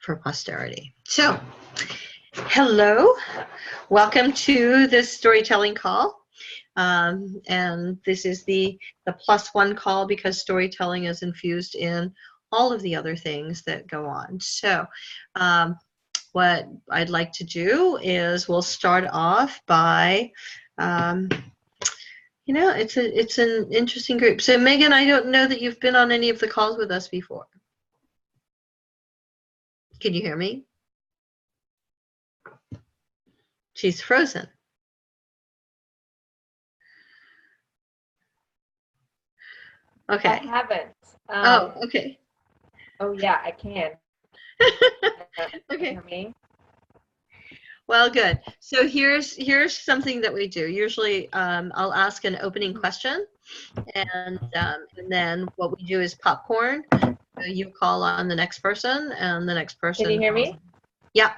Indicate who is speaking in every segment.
Speaker 1: for posterity. So, hello, welcome to this storytelling call. And this is the +1 call because storytelling is infused in all of the other things that go on. So what I'd like to do is we'll start off by, it's an interesting group. So Megan, I don't know that you've been on any of the calls with us before. Can you hear me? She's frozen. Okay.
Speaker 2: I haven't.
Speaker 1: Okay.
Speaker 2: Oh yeah, I can.
Speaker 1: Okay.
Speaker 2: Hear me?
Speaker 1: Well, good. So here's something that we do. Usually, I'll ask an opening question, and then what we do is popcorn. So you call on the next person, and the next person.
Speaker 2: Can you hear me?
Speaker 1: Yeah.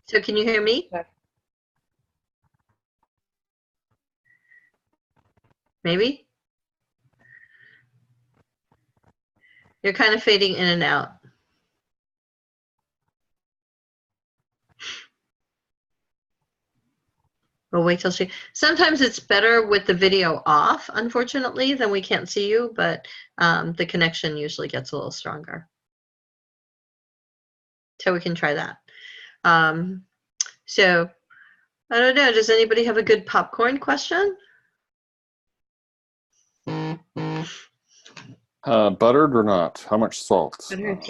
Speaker 1: So can you hear me?
Speaker 2: Okay.
Speaker 1: Maybe? You're kind of fading in and out. We'll wait till she. Sometimes it's better with the video off, unfortunately, then we can't see you, but the connection usually gets a little stronger. So we can try that. So I don't know, does anybody have a good popcorn question?
Speaker 3: Buttered or not? How much salt?
Speaker 1: Buttered.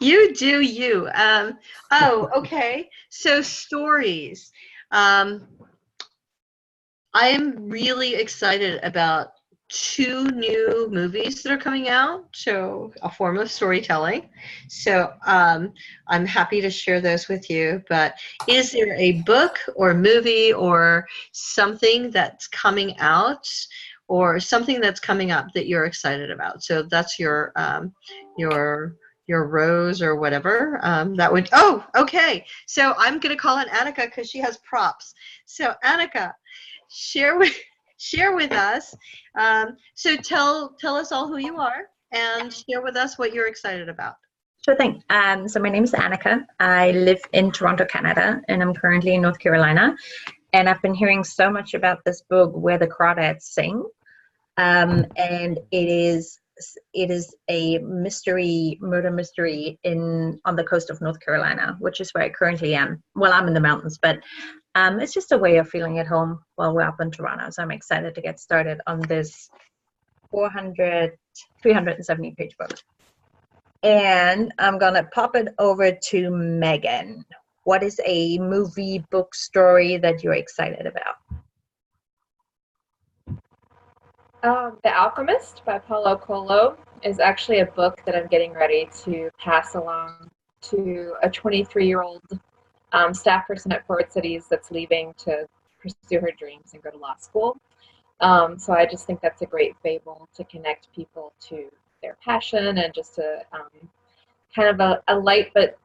Speaker 1: You do you. Oh, okay. So stories. I am really excited about 2 new movies that are coming out, so a form of storytelling. So I'm happy to share those with you, but is there a book or movie or something that's coming out or something that's coming up that you're excited about? So that's your rose or whatever. That would, oh, okay. So I'm going to call on Annika because she has props. So Annika, share with us. So tell us all who you are and share with us what you're excited about.
Speaker 4: Sure thing. So my name is Annika. I live in Toronto, Canada, and I'm currently in North Carolina. And I've been hearing so much about this book, Where the Crawdads Sing. And it is a murder mystery on the coast of North Carolina, which is where I currently am. Well, I'm in the mountains, but it's just a way of feeling at home while we're up in Toronto. So I'm excited to get started on this 370-page book. And I'm going to pop it over to Megan. What is a movie, book, story that you're excited about?
Speaker 2: The Alchemist by Paulo Coelho is actually a book that I'm getting ready to pass along to a 23-year-old staff person at Forward Cities that's leaving to pursue her dreams and go to law school. So I just think that's a great fable to connect people to their passion and just to kind of a light but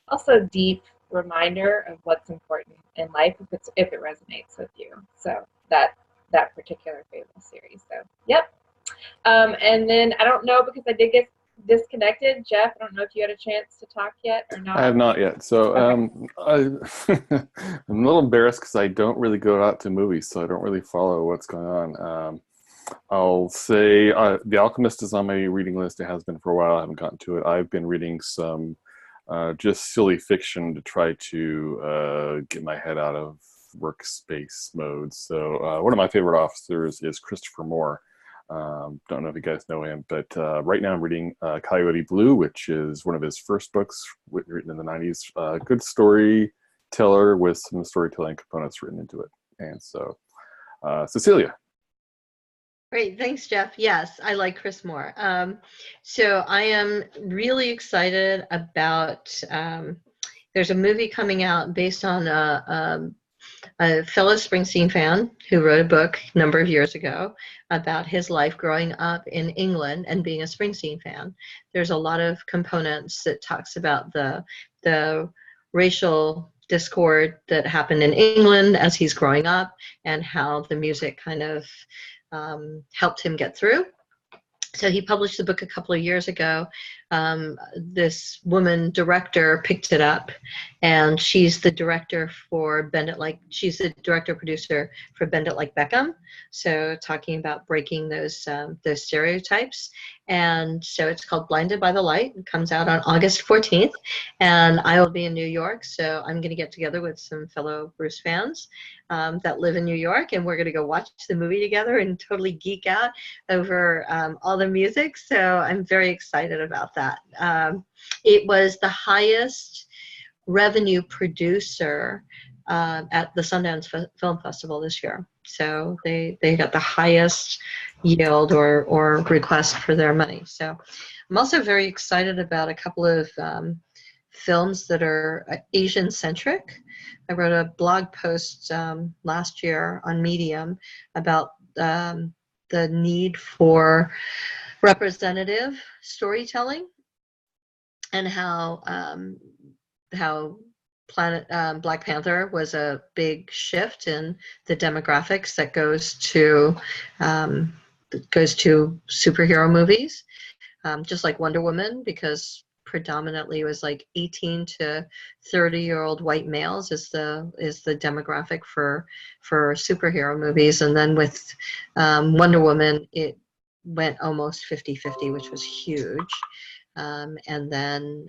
Speaker 2: also deep reminder of what's important in life if it resonates with you. So that particular fable series. So yep. And then I don't know because I did get disconnected. Jeff, I don't know if you had a chance to talk yet or not.
Speaker 3: I have not yet. So
Speaker 2: Okay.
Speaker 3: I'm a little embarrassed because I don't really go out to movies, so I don't really follow what's going on. I'll say The Alchemist is on my reading list. It has been for a while. I haven't gotten to it. I've been reading some just silly fiction to try to get my head out of workspace mode. So one of my favorite authors is Christopher Moore. Don't know if you guys know him, but right now I'm reading Coyote Blue, which is one of his first books written in the 90s. Good storyteller with some storytelling components written into it. And so, Cecilia.
Speaker 1: Great, thanks, Jeff. Yes, I like Chris Moore. So I am really excited about, there's a movie coming out based on a fellow Springsteen fan who wrote a book a number of years ago about his life growing up in England and being a Springsteen fan. There's a lot of components that talks about the racial discord that happened in England as he's growing up and how the music kind of helped him get through. So he published the book a couple of years ago. This woman director picked it up, and she's the director for Bend It Like, she's the director producer for Bend It Like Beckham. So talking about breaking those stereotypes. And so it's called Blinded by the Light. It comes out on August 14th, and I will be in New York. So I'm going to get together with some fellow Bruce fans that live in New York, and we're going to go watch the movie together and totally geek out over all the music. So I'm very excited about that. It was the highest revenue producer at the Sundance Film Festival this year. So they got the highest yield or request for their money. So I'm also very excited about a couple of films that are Asian centric. I wrote a blog post last year on Medium about the need for representative storytelling, and how Black Panther was a big shift in the demographics that goes to superhero movies, just like Wonder Woman, because predominantly it was like 18 to 30-year-old white males is the demographic for superhero movies. And then with Wonder Woman, it went almost 50-50, which was huge. And then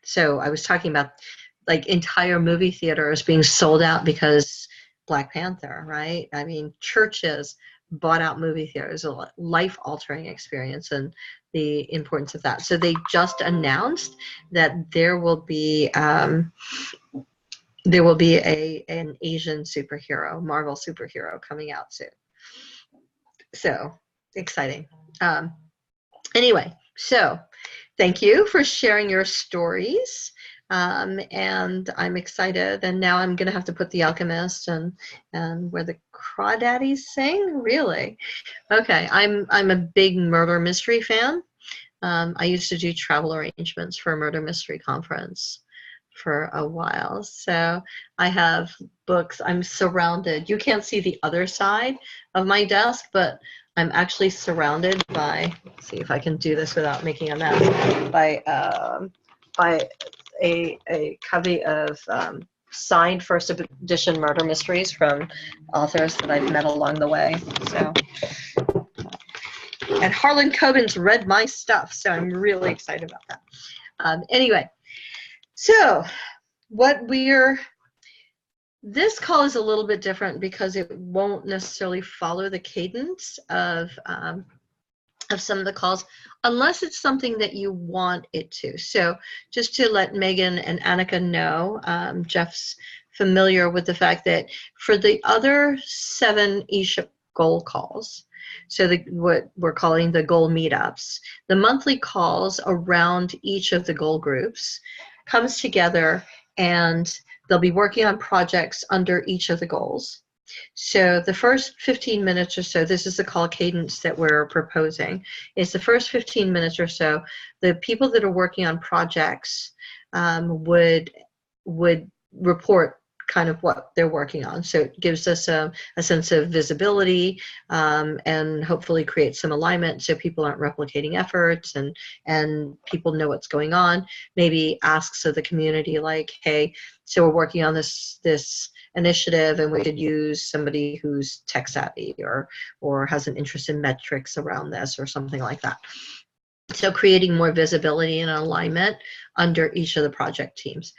Speaker 1: so I was talking about like entire movie theaters being sold out because Black Panther, right? I mean, churches bought out movie theaters, a life-altering experience, and the importance of that. So they just announced that there will be an Asian superhero, Marvel superhero, coming out soon. So exciting. Anyway, so thank you for sharing your stories. And I'm excited. And now I'm going to have to put The Alchemist and Where the Crawdaddies Sing. Really? Okay. I'm a big murder mystery fan. I used to do travel arrangements for a murder mystery conference for a while. So I have books. I'm surrounded. You can't see the other side of my desk, but I'm actually surrounded by, let's see if I can do this without making a mess, by a copy of signed first edition murder mysteries from authors that I've met along the way. So, and Harlan Coben's read my stuff, so I'm really excited about that. Anyway, so this call is a little bit different because it won't necessarily follow the cadence of some of the calls, unless it's something that you want it to. So just to let Megan and Annika know, Jeff's familiar with the fact that for the other 7 ESHIP goal calls, so what we're calling the goal meetups, the monthly calls around each of the goal groups comes together, and they'll be working on projects under each of the goals. So the first 15 minutes or so, this is the call cadence that we're proposing, is the first 15 minutes or so, the people that are working on projects would report kind of what they're working on. So it gives us a sense of visibility, and hopefully create some alignment so people aren't replicating efforts, and people know what's going on. Maybe asks of the community like, hey, so we're working on this initiative, and we could use somebody who's tech savvy or has an interest in metrics around this or something like that. So creating more visibility and alignment under each of the project teams.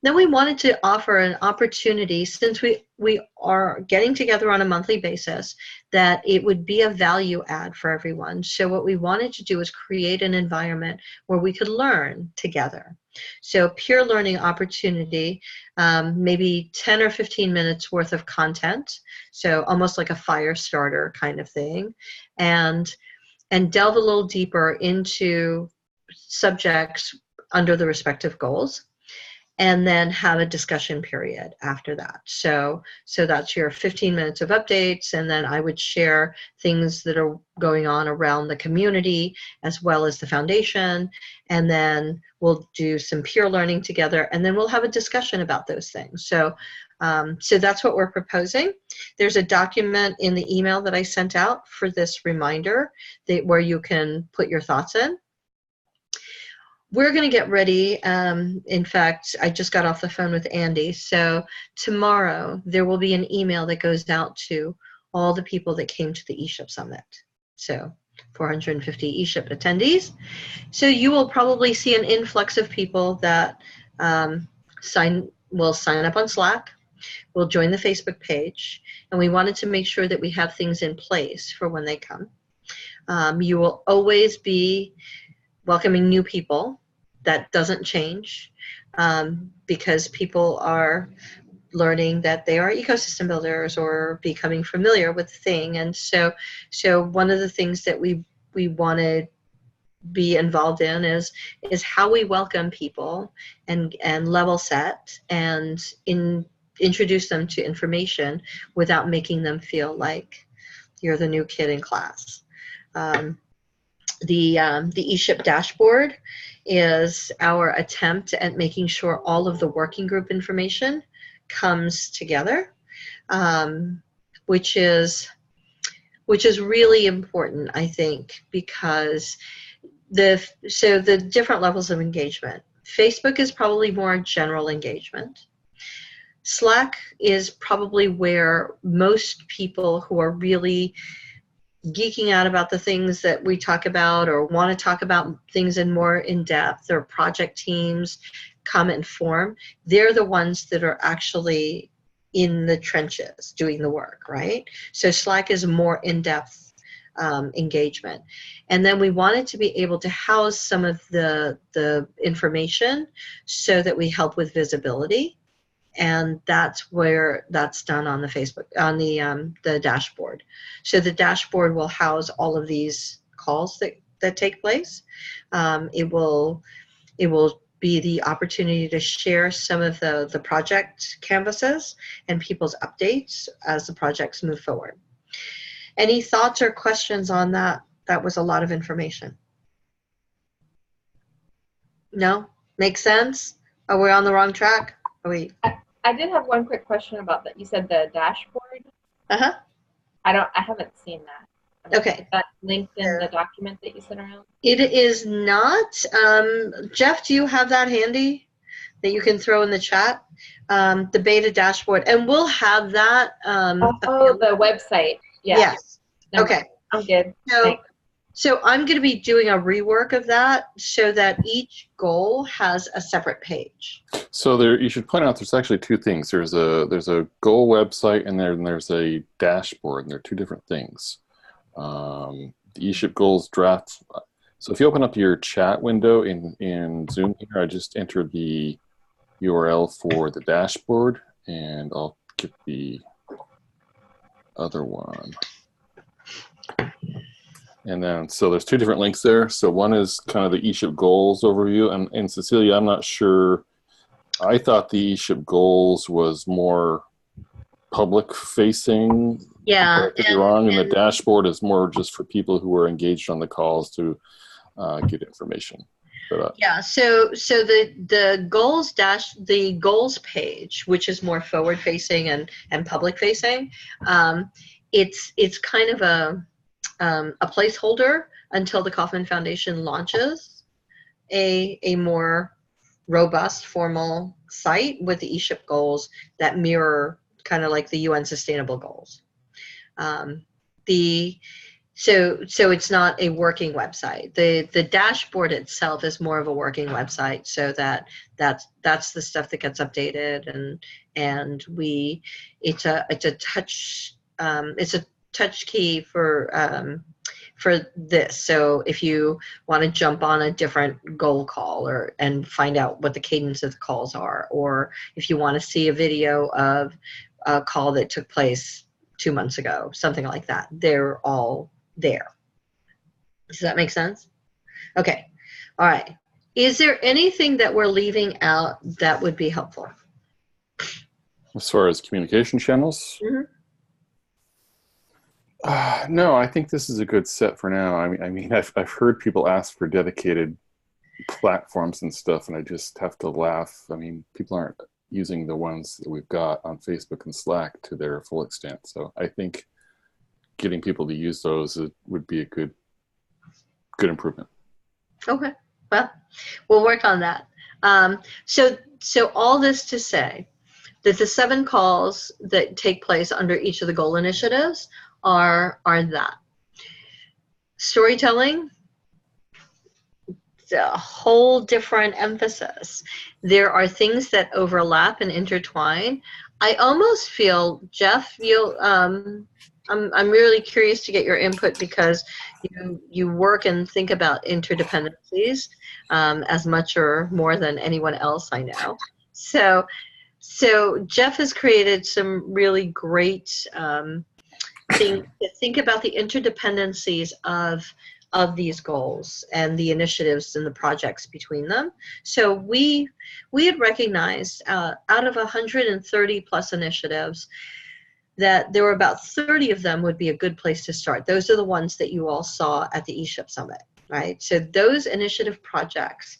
Speaker 1: Then we wanted to offer an opportunity, since we are getting together on a monthly basis, that it would be a value add for everyone. So what we wanted to do is create an environment where we could learn together. So peer learning opportunity, maybe 10 or 15 minutes worth of content. So almost like a fire starter kind of thing. And delve a little deeper into subjects under the respective goals, and then have a discussion period after that. So that's your 15 minutes of updates, and then I would share things that are going on around the community as well as the foundation, and then we'll do some peer learning together, and then we'll have a discussion about those things. So So that's what we're proposing. There's a document in the email that I sent out for this reminder where you can put your thoughts in. We're going to get ready. In fact, I just got off the phone with Andy. So tomorrow there will be an email that goes out to all the people that came to the ESHIP Summit. So 450 ESHIP attendees. So you will probably see an influx of people that will sign up on Slack, will join the Facebook page, and we wanted to make sure that we have things in place for when they come. You will always be welcoming new people. That doesn't change because people are learning that they are ecosystem builders or becoming familiar with the thing. And so one of the things that we want to be involved in is how we welcome people and level set and introduce them to information without making them feel like you're the new kid in class. The ESHIP dashboard is our attempt at making sure all of the working group information comes together, which is really important, I think, because the different levels of engagement. Facebook is probably more general engagement. Slack is probably where most people who are really geeking out about the things that we talk about or want to talk about things more in depth, or project teams come and form, they're the ones that are actually in the trenches doing the work, right? So Slack is more in-depth engagement. And then we wanted to be able to house some of the information so that we help with visibility. And that's where that's done on the Facebook, on the dashboard. So the dashboard will house all of these calls that take place. It will be the opportunity to share some of the project canvases and people's updates as the projects move forward. Any thoughts or questions on that? That was a lot of information. No? Makes sense? Are we on the wrong track? Are we?
Speaker 2: I did have one quick question about that. You said the dashboard.
Speaker 1: Uh-huh.
Speaker 2: I haven't seen that.
Speaker 1: Okay.
Speaker 2: Is that linked in the document that you sent around?
Speaker 1: It is not. Jeff, do you have that handy that you can throw in the chat? The beta dashboard, and we'll have that.
Speaker 2: The website. Yeah.
Speaker 1: Yes.
Speaker 2: No,
Speaker 1: Okay.
Speaker 2: I'm good.
Speaker 1: So I'm going to be doing a rework of that so that each goal has a separate page.
Speaker 3: So you should point out there's actually two things. There's a goal website and then there's a dashboard, and they're two different things. The eShip goals draft. So if you open up your chat window in Zoom here, I just entered the URL for the dashboard, and I'll get the other one. And then, so there's two different links there. So one is kind of the eShip goals overview. And Cecilia, I'm not sure. I thought the eShip goals was more public facing.
Speaker 1: Yeah.
Speaker 3: I could be wrong. And the dashboard is more just for people who are engaged on the calls to get information. But,
Speaker 1: yeah. So the goals page, which is more forward facing and public facing, it's kind of a placeholder until the Kauffman Foundation launches a more robust, formal site with the eShip goals that mirror kind of like the UN Sustainable Goals. So it's not a working website. The dashboard itself is more of a working website, so that's the stuff that gets updated, and it's a touch key for this. So if you want to jump on a different goal call and find out what the cadence of the calls are, or if you want to see a video of a call that took place 2 months ago, something like that, they're all there. Does that make sense? Okay. All right. Is there anything that we're leaving out that would be helpful?
Speaker 3: as far as communication channels?
Speaker 1: Mm-hmm.
Speaker 3: No, I think this is a good set for now. I mean, I've heard people ask for dedicated platforms and stuff, and I just have to laugh. I mean, people aren't using the ones that we've got on Facebook and Slack to their full extent. So I think getting people to use those would be a good improvement.
Speaker 1: Okay, well, we'll work on that. So all this to say that the 7 calls that take place under each of the goal initiatives are that. Storytelling, it's a whole different emphasis. There are things that overlap and intertwine. I almost feel, Jeff, I'm really curious to get your input, because you work and think about interdependencies as much or more than anyone else I know. So Jeff has created some really great things to think about the interdependencies of these goals and the initiatives and the projects between them. So we had recognized out of 130 plus initiatives that there were about 30 of them would be a good place to start. Those are the ones that you all saw at the ESHIP Summit, right? So those initiative projects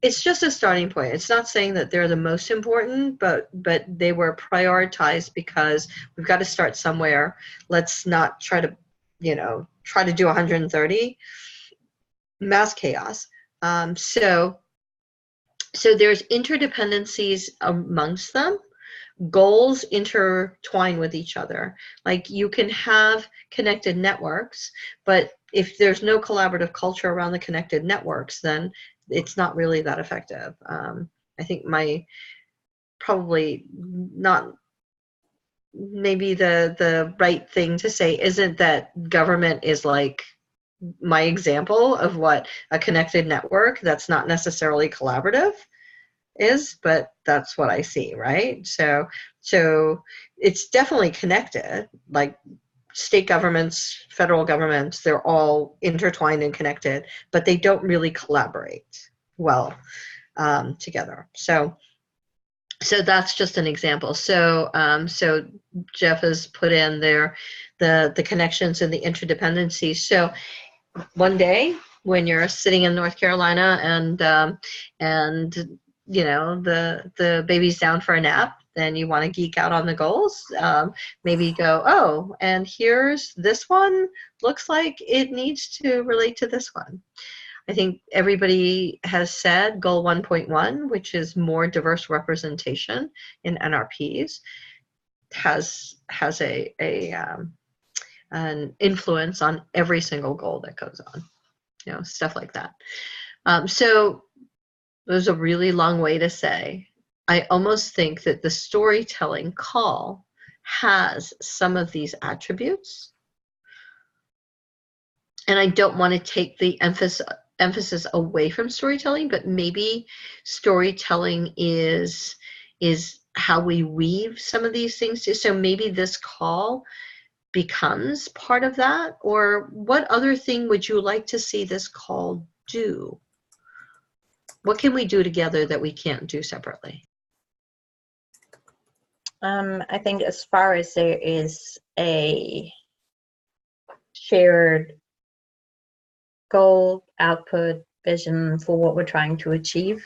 Speaker 1: it's just a starting point. It's not saying that they're the most important, but they were prioritized because we've got to start somewhere. Let's not try to do 130. Mass chaos. So there's interdependencies amongst them. Goals intertwine with each other. Like, you can have connected networks, but if there's no collaborative culture around the connected networks, then it's not really that effective. I think probably not maybe the right thing to say isn't that government is like my example of what a connected network that's not necessarily collaborative is, but that's what I see, right? So it's definitely connected, like state governments, federal governments, they're all intertwined and connected, but they don't really collaborate well together. So that's just an example. So Jeff has put in there the connections and the interdependencies. So one day when you're sitting in North Carolina and the baby's down for a nap, then you want to geek out on the goals, maybe go, oh, and here's this one, looks like it needs to relate to this one. I think everybody has said goal 1.1, which is more diverse representation in NRPs, has an influence on every single goal that goes on, stuff like that. So there's a really long way to say, I almost think that the storytelling call has some of these attributes. And I don't want to take the emphasis away from storytelling, but maybe storytelling is how we weave some of these things too. So maybe this call becomes part of that. Or what other thing would you like to see this call do? What can we do together that we can't do separately?
Speaker 4: I think as far as there is a shared goal, output, vision for what we're trying to achieve,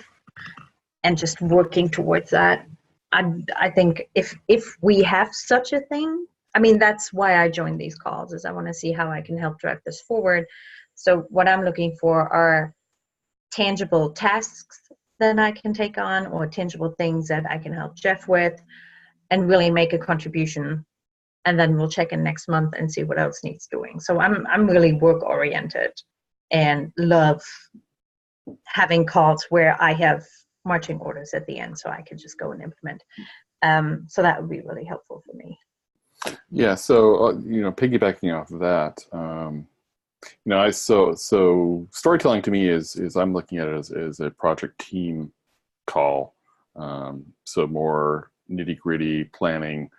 Speaker 4: and just working towards that, I think if we have such a thing, I mean, that's why I joined these calls, is I want to see how I can help drive this forward. So what I'm looking for are tangible tasks that I can take on, or tangible things that I can help Jeff with and really make a contribution. And then we'll check in next month and see what else needs doing. So I'm really work oriented and love having calls where I have marching orders at the end, so I can just go and implement. So that would be really helpful for me.
Speaker 3: Yeah. So piggybacking off of that, so storytelling to me is I'm looking at it as a project team call. So more nitty gritty planning.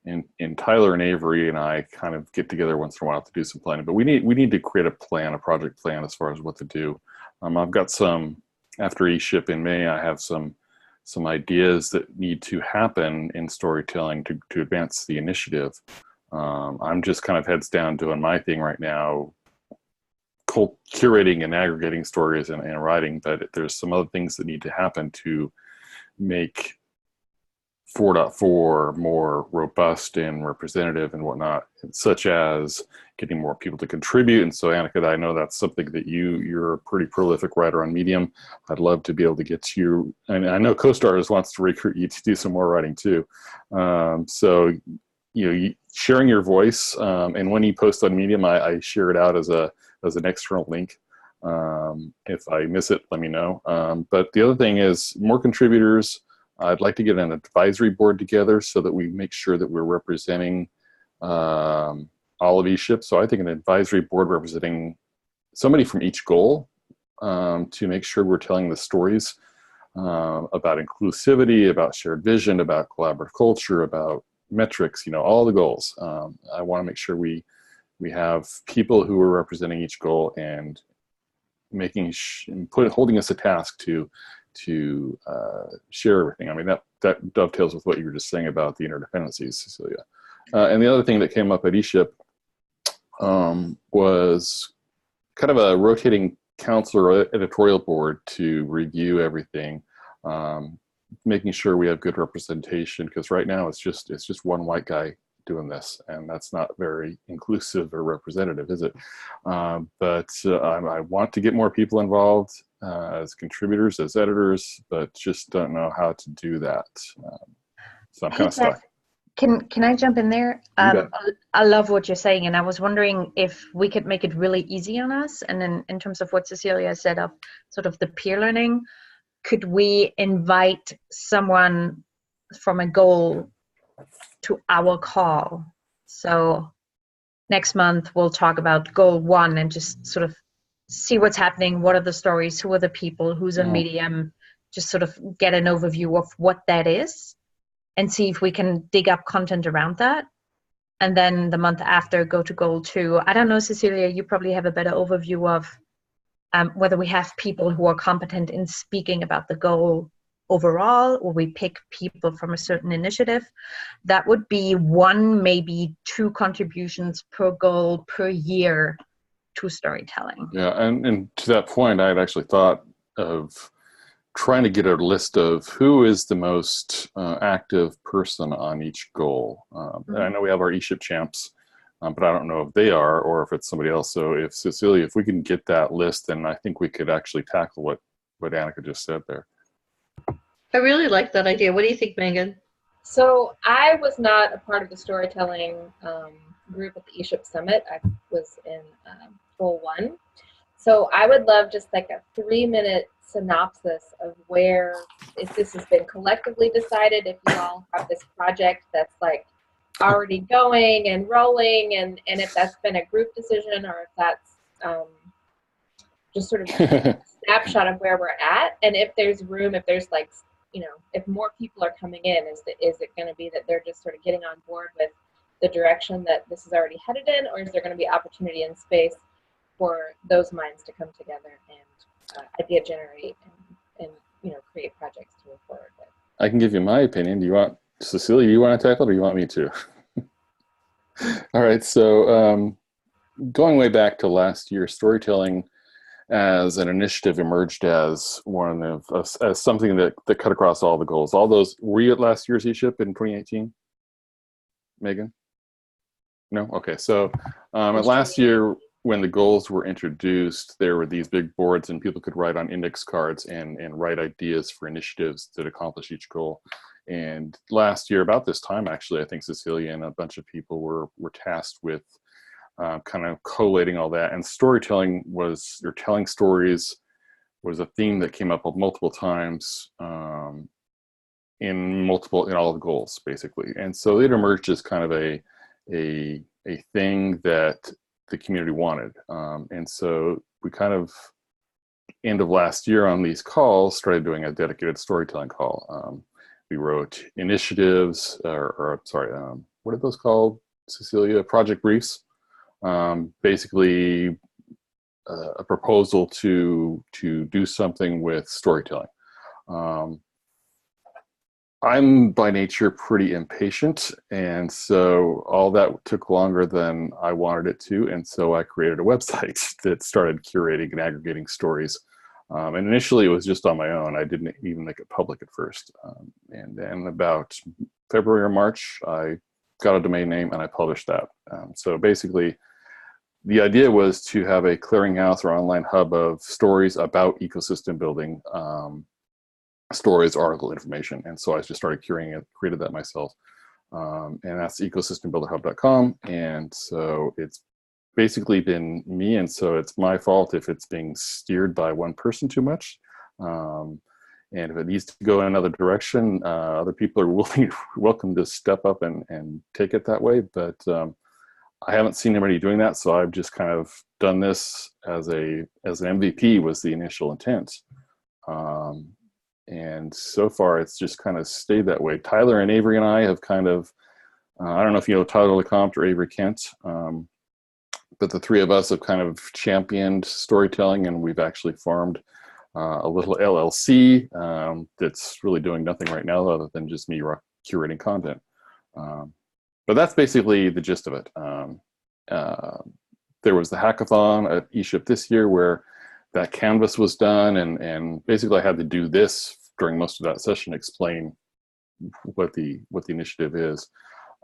Speaker 3: And Tyler and Avery and I kind of get together once in a while to do some planning, but we need to create a project plan as far as what to do. I've got some, after ESHIP in May, I have some ideas that need to happen in storytelling to advance the initiative. I'm just kind of heads down doing my thing right now, curating and aggregating stories and writing, but there's some other things that need to happen to make 4.4 more robust and representative and whatnot, such as getting more people to contribute. And so, Annika, I know that's something that you're a pretty prolific writer on Medium. I'd love to be able to get you, and I know CoStars wants to recruit you to do some more writing too. So, sharing your voice, and when you post on Medium, I share it out as an external link. If I miss it, let me know. But the other thing is more contributors. I'd like to get an advisory board together so that we make sure that we're representing all of ESHIP. So I think an advisory board representing somebody from each goal, to make sure we're telling the stories about inclusivity, about shared vision, about collaborative culture, about metrics, all the goals. I want to make sure we have people who are representing each goal and holding us a task to share everything. I mean, that dovetails with what you were just saying about the interdependencies, Cecilia. And the other thing that came up at ESHIP was kind of a rotating council or editorial board to review everything, making sure we have good representation, because right now it's just one white guy doing this, and that's not very inclusive or representative, is it? But I want to get more people involved as contributors, as editors, but just don't know how to do that. So I'm kind of stuck.
Speaker 4: Can I jump in there?
Speaker 3: You bet.
Speaker 4: I love what you're saying, and I was wondering if we could make it really easy on us. And then in terms of what Cecilia said of sort of the peer learning, could we invite someone from a goal to our call? So next month we'll talk about goal 1 and just sort of see what's happening, what are the stories, who are the people, who's on Medium, just sort of get an overview of what that is and see if we can dig up content around that. And then the month after, go to goal 2. I don't know, Cecilia, you probably have a better overview of whether we have people who are competent in speaking about the goal overall, or we pick people from a certain initiative. That would be 1, maybe 2 contributions per goal per year to storytelling.
Speaker 3: Yeah, and to that point, I had actually thought of trying to get a list of who is the most active person on each goal. And I know we have our ESHIP champs, but I don't know if they are or if it's somebody else. So if Cecilia, if we can get that list, then I think we could actually tackle what Annika just said there.
Speaker 1: I really like that idea. What do you think, Megan?
Speaker 2: So I was not a part of the storytelling group at the ESHIP Summit. I was in goal 1. So I would love just like a 3-minute synopsis of where, if this has been collectively decided, if you all have this project that's like already going and rolling, and if that's been a group decision, or if that's just sort of a snapshot of where we're at, and if there's room, if there's like, if more people are coming in, is it going to be that they're just sort of getting on board with the direction that this is already headed in, or is there going to be opportunity and space for those minds to come together and idea generate and create projects to move forward with?
Speaker 3: I can give you my opinion. Do you want, Cecilia, you want to tackle it, or you want me to? All right, so going way back to last year, storytelling as an initiative emerged as one of as something that cut across all the goals. All those, were you at last year's ESHIP in 2018, Megan? No? Okay, so at last year, when the goals were introduced, there were these big boards and people could write on index cards and write ideas for initiatives that accomplish each goal. And last year, about this time, actually, I think Cecilia and a bunch of people were tasked with kind of collating all that. And storytelling or telling stories was a theme that came up multiple times in all the goals, basically. And so it emerged as kind of a thing that the community wanted. And so we kind of, end of last year on these calls, started doing a dedicated storytelling call. We wrote initiatives, what are those called, Cecilia? Project briefs. Basically a proposal to do something with storytelling. I'm by nature pretty impatient, and so all that took longer than I wanted it to, and so I created a website that started curating and aggregating stories. And initially, it was just on my own. I didn't even make it public at first. And then about February or March, I got a domain name and I published that. So basically, the idea was to have a clearinghouse or online hub of stories about ecosystem building. Stories, article information, and so I just started curating it, created that myself, and that's ecosystembuilderhub.com. And so it's basically been me, and so it's my fault if it's being steered by one person too much, and if it needs to go in another direction, other people are welcome to step up and take it that way. But I haven't seen anybody doing that, so I've just kind of done this as an MVP was the initial intent. And so far, it's just kind of stayed that way. Tyler and Avery and I have kind of, I don't know if you know Tyler LeCompte or Avery Kent, but the three of us have kind of championed storytelling, and we've actually formed a little LLC that's really doing nothing right now other than just me curating content. But that's basically the gist of it. There was the hackathon at ESHIP this year where that canvas was done, and basically I had to do this during most of that session, explain what the initiative is,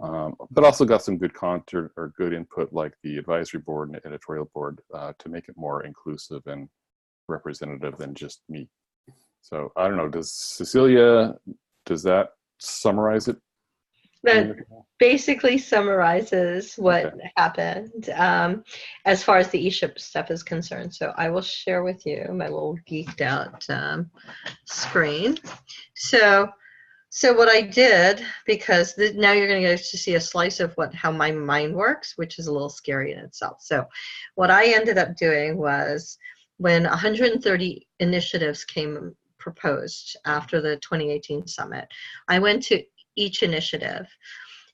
Speaker 3: but also got some good content or good input like the advisory board and editorial board to make it more inclusive and representative than just me. So I don't know, does that summarize it?
Speaker 1: That basically summarizes what happened as far as the ESHIP stuff is concerned. So I will share with you my little geeked out screen. So what I did, because now you're going to get to see a slice of how my mind works, which is a little scary in itself. So what I ended up doing was when 130 initiatives came proposed after the 2018 summit, I went to each initiative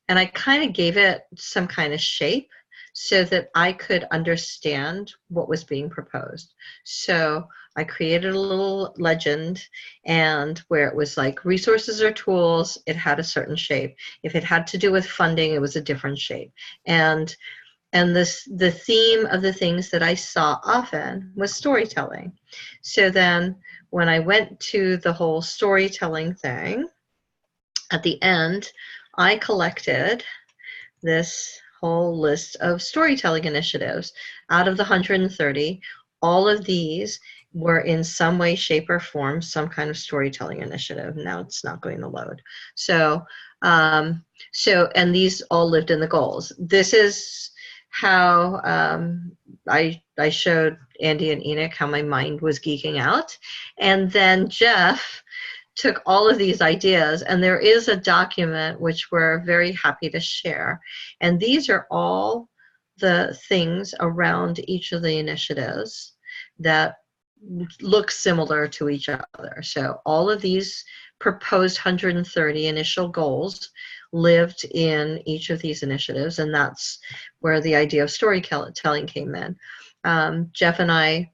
Speaker 1: and I kind of gave it some kind of shape so that I could understand what was being proposed. So I created a little legend, and where it was like resources or tools, it had a certain shape. If it had to do with funding, it was a different shape. And the theme of the things that I saw often was storytelling. So then when I went to the whole storytelling thing, at the end, I collected this whole list of storytelling initiatives. Out of the 130, all of these were in some way, shape, or form some kind of storytelling initiative. Now it's not going to load. So and these all lived in the goals. This is how I showed Andy and Enoch how my mind was geeking out. And then Jeff took all of these ideas, and there is a document which we're very happy to share. And these are all the things around each of the initiatives that look similar to each other. So all of these proposed 130 initial goals lived in each of these initiatives, and that's where the idea of storytelling came in. Jeff and I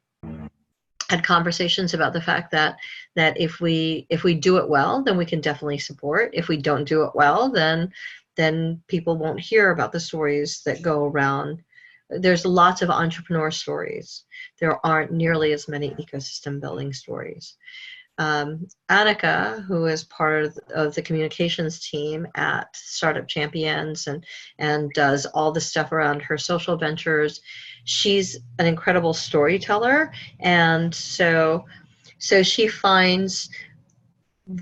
Speaker 1: had conversations about the fact that if we do it well, then we can definitely support. If we don't do it well, then people won't hear about the stories that go around. There's lots of entrepreneur stories. There aren't nearly as many ecosystem building stories. Annika, who is part of the communications team at Startup Champions and does all the stuff around her social ventures, she's an incredible storyteller, and so she finds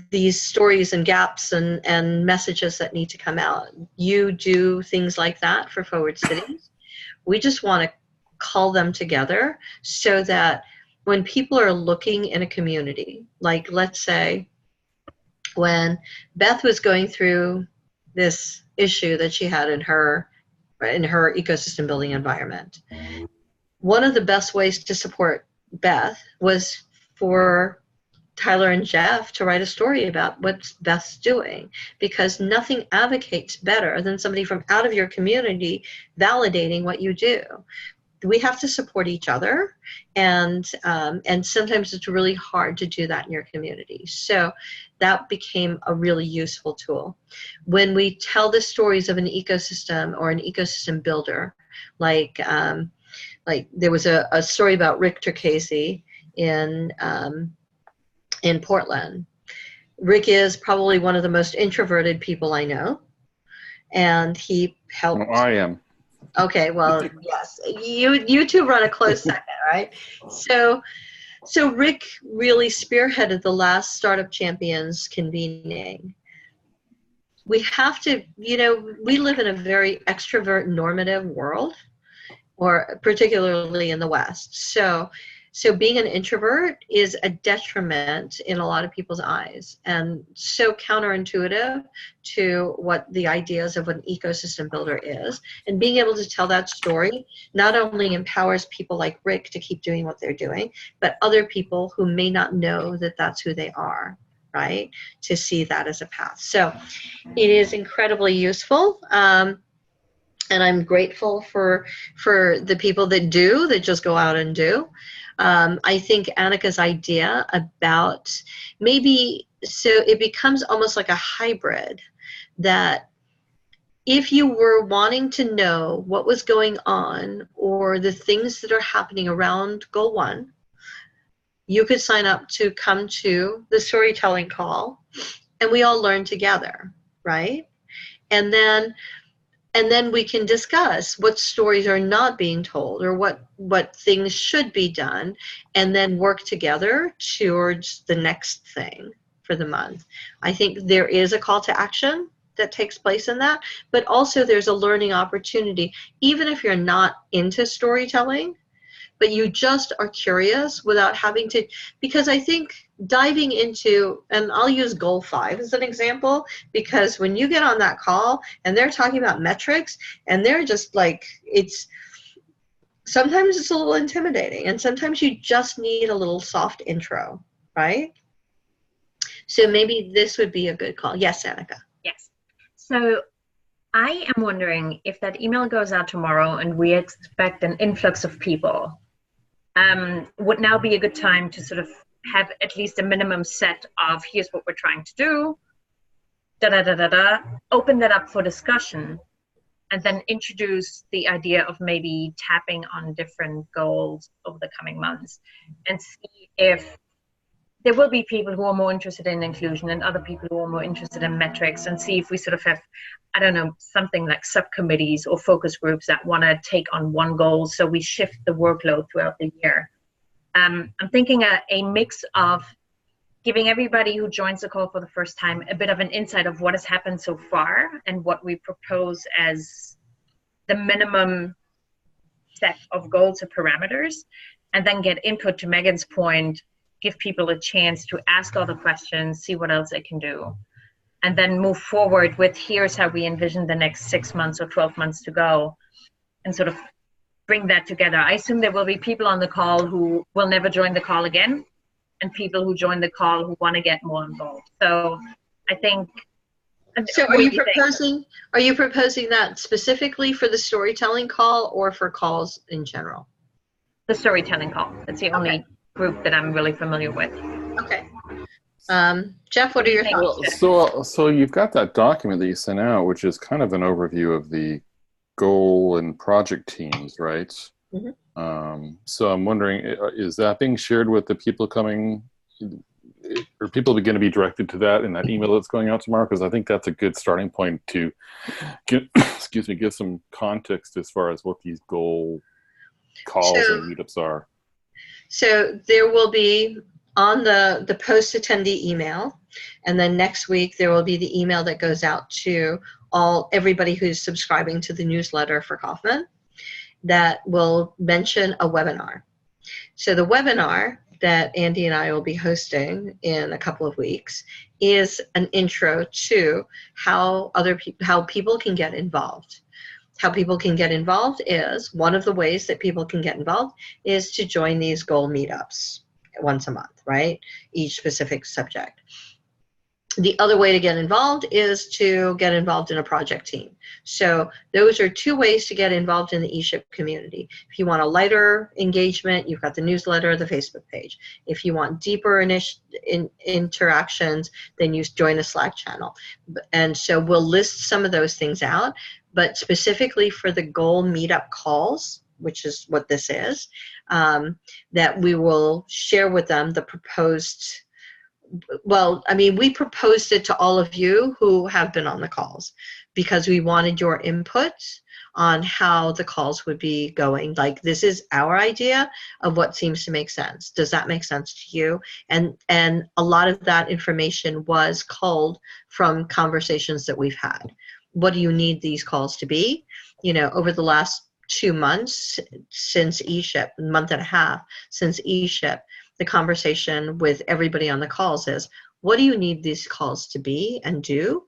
Speaker 1: these stories and gaps and messages that need to come out. You do things like that for Forward Cities. We just want to call them together so that when people are looking in a community, like let's say when Beth was going through this issue that she had in her ecosystem building environment, one of the best ways to support Beth was for Tyler and Jeff to write a story about what Beth's doing, because nothing advocates better than somebody from out of your community validating what you do. We have to support each other, and sometimes it's really hard to do that in your community. So that became a really useful tool. When we tell the stories of an ecosystem or an ecosystem builder, like there was a story about Rick Casey in Portland. Rick is probably one of the most introverted people I know, and he helped.
Speaker 3: Well, I am.
Speaker 1: Okay, well, yes, you two run a close second, right? So Rick really spearheaded the last Startup Champions convening. We have to, we live in a very extrovert normative world, or particularly in the West. So being an introvert is a detriment in a lot of people's eyes, and so counterintuitive to what the ideas of an ecosystem builder is. And being able to tell that story not only empowers people like Rick to keep doing what they're doing, but other people who may not know that that's who they are, right? To see that as a path. So it is incredibly useful. And I'm grateful for the people that just go out and do. I think Annika's idea about maybe, so it becomes almost like a hybrid, that if you were wanting to know what was going on or the things that are happening around Goal 1, you could sign up to come to the storytelling call, and we all learn together, right? And then we can discuss what stories are not being told, or what things should be done, and then work together towards the next thing for the month. I think there is a call to action that takes place in that, but also there's a learning opportunity, even if you're not into storytelling, but you just are curious without having to, because I think diving into, and I'll use Goal 5 as an example, because when you get on that call and they're talking about metrics and they're just like, sometimes it's a little intimidating, and sometimes you just need a little soft intro, right? So maybe this would be a good call. Yes, Annika.
Speaker 4: Yes. So I am wondering if that email goes out tomorrow and we expect an influx of people, would now be a good time to sort of have at least a minimum set of, here's what we're trying to do, open that up for discussion, and then introduce the idea of maybe tapping on different goals over the coming months, and see if there will be people who are more interested in inclusion and other people who are more interested in metrics, and see if we sort of have, I don't know, something like subcommittees or focus groups that want to take on one goal, so we shift the workload throughout the year. I'm thinking a mix of giving everybody who joins the call for the first time a bit of an insight of what has happened so far and what we propose as the minimum set of goals or parameters, and then get input, to Megan's point, give people a chance to ask all the questions, see what else they can do, and then move forward with, here's how we envision the next 6 months or 12 months to go, and sort of bring that together. I assume there will be people on the call who will never join the call again, and people who join the call who want to get more involved. So I think.
Speaker 1: So are you proposing that specifically for the storytelling call or for calls in general?
Speaker 4: The storytelling call. That's the only group that I'm really familiar with.
Speaker 1: Okay. Jeff, what are your thoughts?
Speaker 3: So you've got that document that you sent out, which is kind of an overview of the goal and project teams, right? Mm-hmm. So I'm wondering, is that being shared with the people coming? Are people going to be directed to that in that email that's going out tomorrow? Because I think that's a good starting point to give some context as far as what these goal calls and meetups are.
Speaker 1: So there will be on the post attendee email, and then next week there will be the email that goes out to everybody who's subscribing to the newsletter for Kauffman, that will mention a webinar. So the webinar that Andy and I will be hosting in a couple of weeks is an intro to how people can get involved. How people can get involved is, one of the ways that people can get involved is to join these goal meetups once a month, right? Each specific subject. The other way to get involved is to get involved in a project team. So those are two ways to get involved in the ESHIP community. If you want a lighter engagement, you've got the newsletter, the Facebook page. If you want deeper interactions, then you join the Slack channel. And so we'll list some of those things out, but specifically for the goal meetup calls, which is what this is, that we will share with them the proposed. Well, I mean, we proposed it to all of you who have been on the calls because we wanted your input on how the calls would be going. Like, this is our idea of what seems to make sense. Does that make sense to you? And a lot of that information was culled from conversations that we've had. What do you need these calls to be? You know, over the last 2 months since ESHIP, a month and a half since ESHIP, the conversation with everybody on the calls is, what do you need these calls to be and do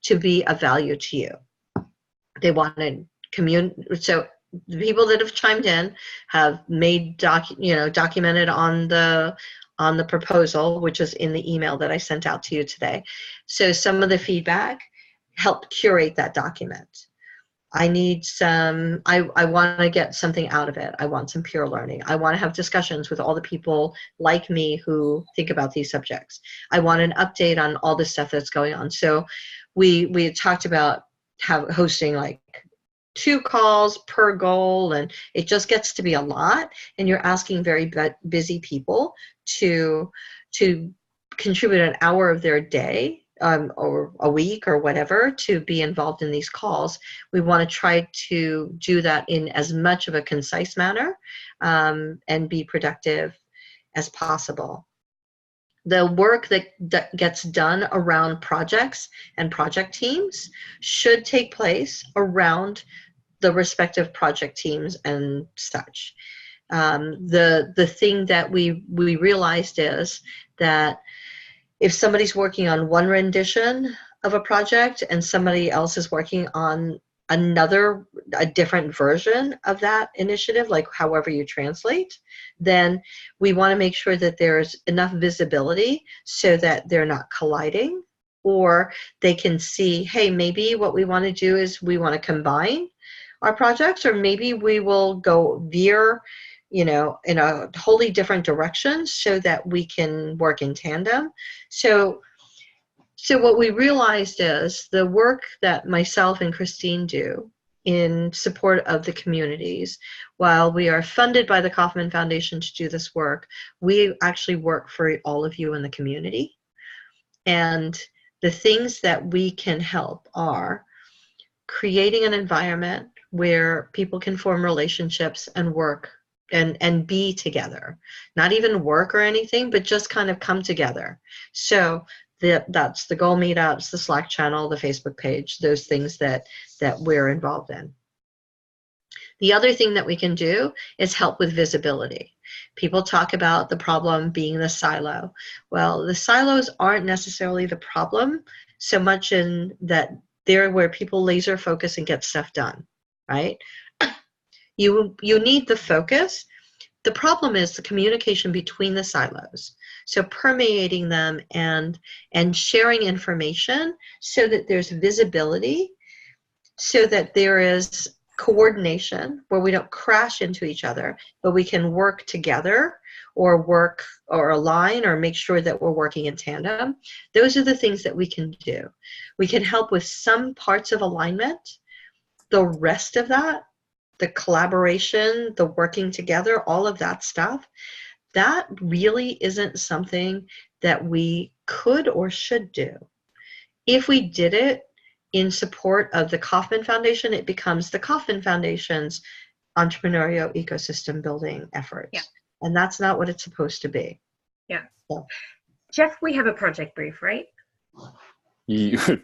Speaker 1: to be of value to you? They wanted so the people that have chimed in have made documented on the proposal, which is in the email that I sent out to you today. So some of the feedback helped curate that document. I need some, I want to get something out of it. I want some peer learning. I want to have discussions with all the people like me who think about these subjects. I want an update on all the stuff that's going on. So we had talked about hosting like 2 calls per goal, and it just gets to be a lot. And you're asking very busy people to contribute an hour of their day or a week or whatever to be involved in these calls. We want to try to do that in as much of a concise manner and be productive as possible. The work that gets done around projects and project teams should take place around the respective project teams and such. The thing that we realized is that if somebody's working on one rendition of a project and somebody else is working on a different version of that initiative, like however you translate, then we want to make sure that there's enough visibility so that they're not colliding, or they can see, hey, maybe what we want to do is we want to combine our projects, or maybe we will go veer in a wholly different direction so that we can work in tandem. So what we realized is the work that myself and Christine do in support of the communities, while we are funded by the Kauffman Foundation to do this work, we actually work for all of you in the community. And the things that we can help are creating an environment where people can form relationships and work and be together, not even work or anything, but just kind of come together. So that's the goal meetups, the Slack channel, the Facebook page, those things that we're involved in. The other thing that we can do is help with visibility. People talk about the problem being the silo. Well, the silos aren't necessarily the problem so much in that they're where people laser focus and get stuff done, right? You need the focus. The problem is the communication between the silos. So permeating them and sharing information so that there's visibility, so that there is coordination where we don't crash into each other, but we can work together or work or align or make sure that we're working in tandem. Those are the things that we can do. We can help with some parts of alignment. The rest of that, the collaboration, the working together, all of that stuff, that really isn't something that we could or should do. If we did it in support of the Kauffman Foundation, it becomes the Kauffman Foundation's entrepreneurial ecosystem building efforts.
Speaker 4: Yeah.
Speaker 1: And that's not what it's supposed to be.
Speaker 4: Yeah.
Speaker 1: So.
Speaker 4: Jeff, we have a project brief, right?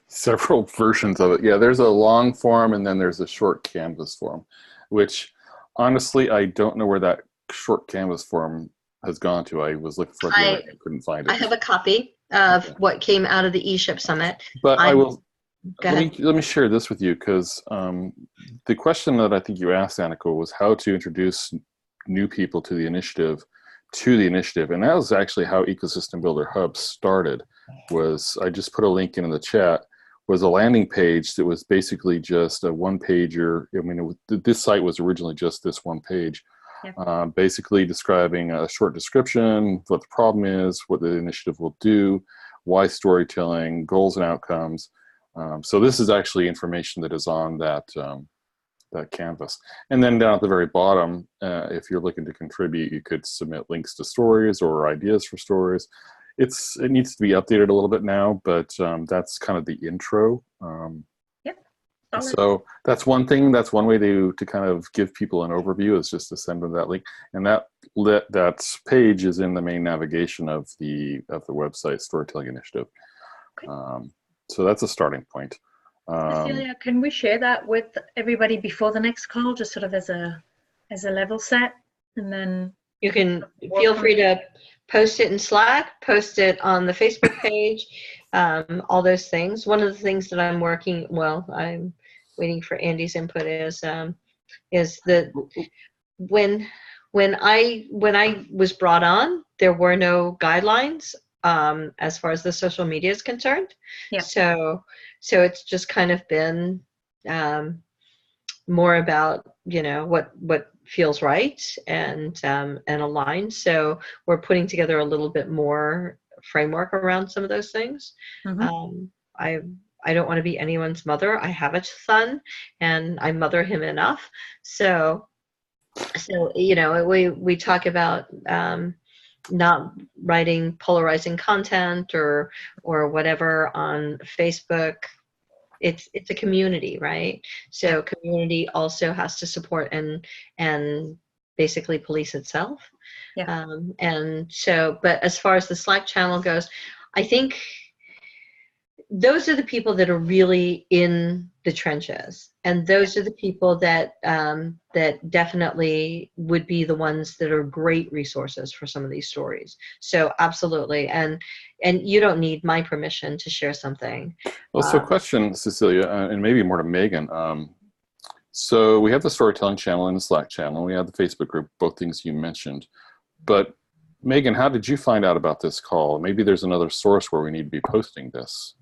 Speaker 3: Several versions of it. Yeah, there's a long form and then there's a short canvas form, which honestly, I don't know where that short canvas form has gone to. I was looking for it, I couldn't find it.
Speaker 1: I have a copy of what came out of the ESHIP Summit.
Speaker 3: But let me share this with you, because the question that I think you asked, Annika, was how to introduce new people to the initiative to the initiative. And that was actually how Ecosystem Builder Hub started. Was I just put a link in the chat, was a landing page that was basically just a one-pager. I mean, this site was originally just this one page, basically describing a short description, what the problem is, what the initiative will do, why storytelling, goals and outcomes. So this is actually information that is on that canvas. And then down at the very bottom, if you're looking to contribute, you could submit links to stories or ideas for stories. It needs to be updated a little bit now, but that's kind of the intro. So that's one thing. That's one way to kind of give people an overview, is just to send them that link. And that page is in the main navigation of the website Storytelling Initiative.
Speaker 4: Okay.
Speaker 3: So that's a starting point.
Speaker 4: Cecilia, can we share that with everybody before the next call, just sort of as a level set, and then
Speaker 1: you can feel free to post it in Slack, post it on the Facebook page, all those things. One of the things that I'm waiting for Andy's input is that when I was brought on, there were no guidelines as far as the social media is concerned.
Speaker 4: Yeah.
Speaker 1: So it's just kind of been more about, what feels right and aligned. So we're putting together a little bit more framework around some of those things.
Speaker 4: Mm-hmm.
Speaker 1: I don't want to be anyone's mother. I have a son and I mother him enough. So we talk about not writing polarizing content or whatever on Facebook. It's a community, right? So community also has to support and basically police itself.
Speaker 4: Yeah.
Speaker 1: But as far as the Slack channel goes, I think those are the people that are really in the trenches, and those are the people that definitely would be the ones that are great resources for some of these stories. So absolutely, and you don't need my permission to share something.
Speaker 3: Well, so question, Cecilia, and maybe more to Megan. So we have the storytelling channel and the Slack channel. We have the Facebook group, both things you mentioned. But Megan, how did you find out about this call? Maybe there's another source where we need to be posting this.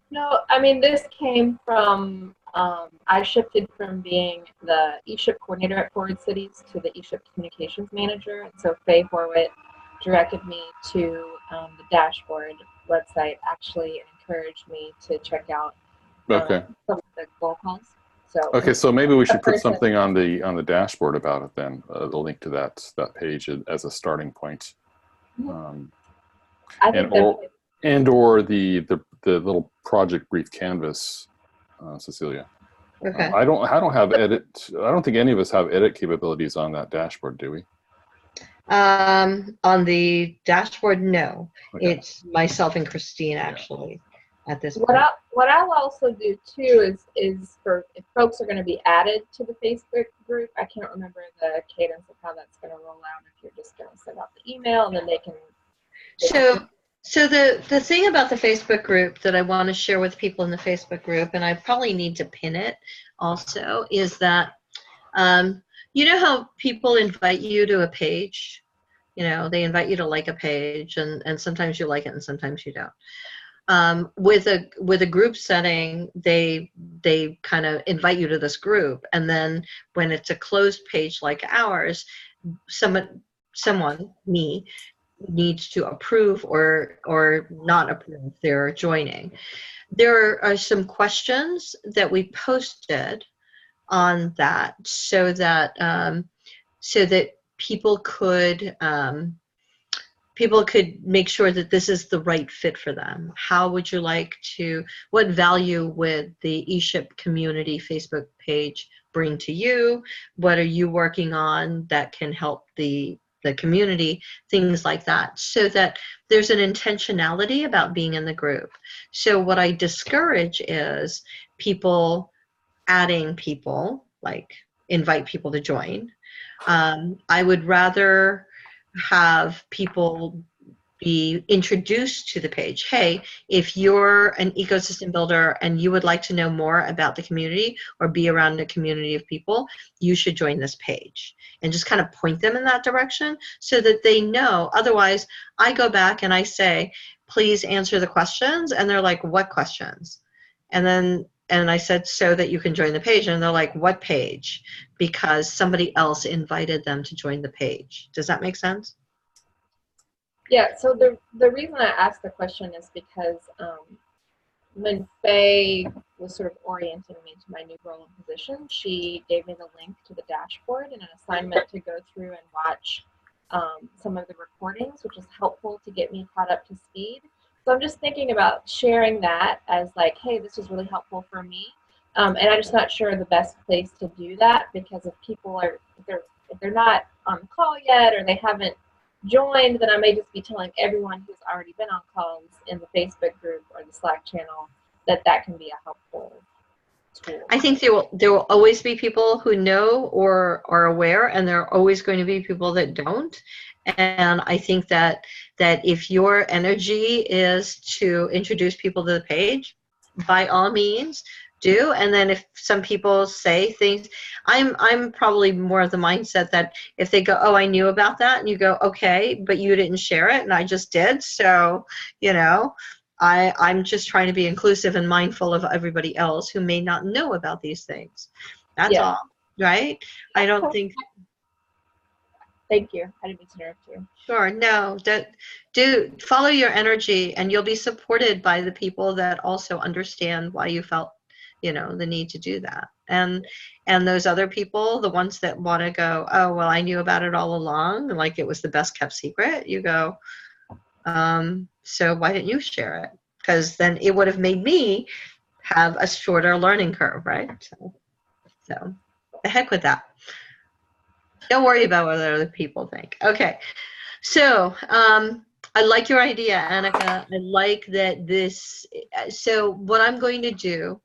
Speaker 2: No, I mean, this came from, I shifted from being the ESHIP coordinator at Forward Cities to the ESHIP communications manager. And so Faye Horwit directed me to the dashboard website, actually, and encouraged me to check out some of the goal calls.
Speaker 3: So maybe we should put something on the dashboard about it then, the link to that page as a starting point.
Speaker 2: I think
Speaker 3: or the little project brief canvas, Cecilia.
Speaker 1: Okay.
Speaker 3: I don't have edit. I don't think any of us have edit capabilities on that dashboard, do we?
Speaker 1: On the dashboard, no.
Speaker 3: Okay.
Speaker 1: It's myself and Christine actually at this point.
Speaker 2: What I'll also do too is for if folks are going to be added to the Facebook group, I can't remember the cadence of how that's going to roll out. If you're just going to send out the email and then they can.
Speaker 1: So the thing about the Facebook group that I want to share with people in the Facebook group, and I probably need to pin it also, is that you know how people invite you to a page? They invite you to like a page, and sometimes you like it and sometimes you don't. With a group setting, they kind of invite you to this group, and then when it's a closed page like ours, someone, me, needs to approve or not approve their joining. There are some questions that we posted on that so that people could make sure that this is the right fit for them. How would you like to, what value would the ESHIP community Facebook page bring to you? What are you working on that can help the community, things like that, so that there's an intentionality about being in the group. So what I discourage is people adding people, like invite people to join. I would rather have people be introduced to the page. Hey, if you're an ecosystem builder and you would like to know more about the community or be around a community of people, you should join this page, and just kind of point them in that direction so that they know. Otherwise, I go back and I say, please answer the questions, and they're like, what questions? And I said, so that you can join the page, and they're like, what page? Because somebody else invited them to join the page. Does that make sense?
Speaker 2: Yeah, so the reason I asked the question is because when Faye was sort of orienting me to my new role and position, she gave me the link to the dashboard and an assignment to go through and watch some of the recordings, which is helpful to get me caught up to speed. So I'm just thinking about sharing that as like, hey, this was really helpful for me. And I'm just not sure the best place to do that, because if people are, if they're not on the call yet, or they haven't joined, then I may just be telling everyone who's already been on calls in the Facebook group or the Slack channel that can be a helpful tool.
Speaker 1: I think there will always be people who know or are aware, and there are always going to be people that don't. And I think that if your energy is to introduce people to the page, by all means do. And then if some people say things, I'm probably more of the mindset that if they go, oh, I knew about that, and you go, okay, but you didn't share it, and I just did, so I'm just trying to be inclusive and mindful of everybody else who may not know about these things. That's all, right? I don't think.
Speaker 2: Thank you. I didn't mean to interrupt you.
Speaker 1: Sure. No, do follow your energy, and you'll be supported by the people that also understand why you felt, the need to do that. And those other people, the ones that want to go, oh, well, I knew about it all along, like it was the best kept secret, you go, so why didn't you share it? Because then it would have made me have a shorter learning curve, right? So the heck with that. Don't worry about what other people think. Okay, so I like your idea, Annika. I like that this. So what I'm going to do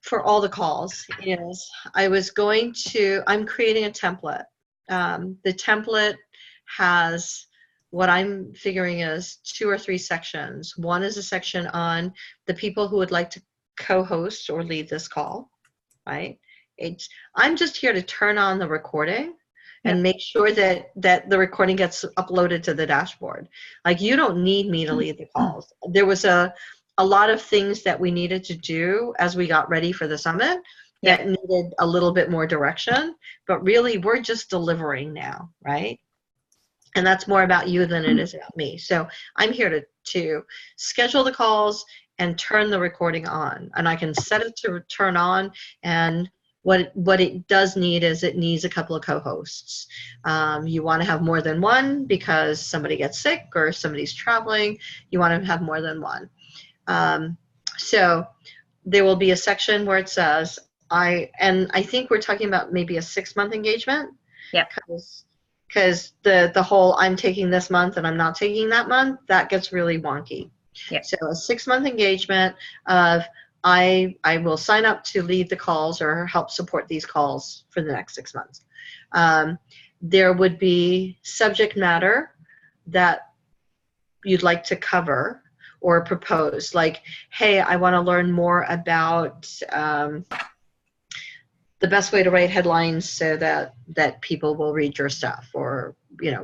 Speaker 1: for all the calls is I'm creating a template. The template has what I'm figuring is 2 or 3 sections. One is a section on the people who would like to co-host or lead this call, right? I'm just here to turn on the recording and make sure that the recording gets uploaded to the dashboard. Like, you don't need me to lead the calls. There was a lot of things that we needed to do as we got ready for the summit that needed a little bit more direction, but really we're just delivering now, right? And that's more about you than it is about me. So I'm here to schedule the calls and turn the recording on, and I can set it to turn on. And what it does need is it needs a couple of co-hosts. You want to have more than one because somebody gets sick or somebody's traveling. You want to have more than one. So there will be a section where it says, I think we're talking about maybe a 6-month engagement.
Speaker 4: Yeah.
Speaker 1: Because the whole I'm taking this month and I'm not taking that month, that gets really wonky.
Speaker 4: Yeah.
Speaker 1: So a 6-month engagement of I will sign up to lead the calls or help support these calls for the next 6 months. There would be subject matter that you'd like to cover or propose, like, hey, I want to learn more about the best way to write headlines so that people will read your stuff, or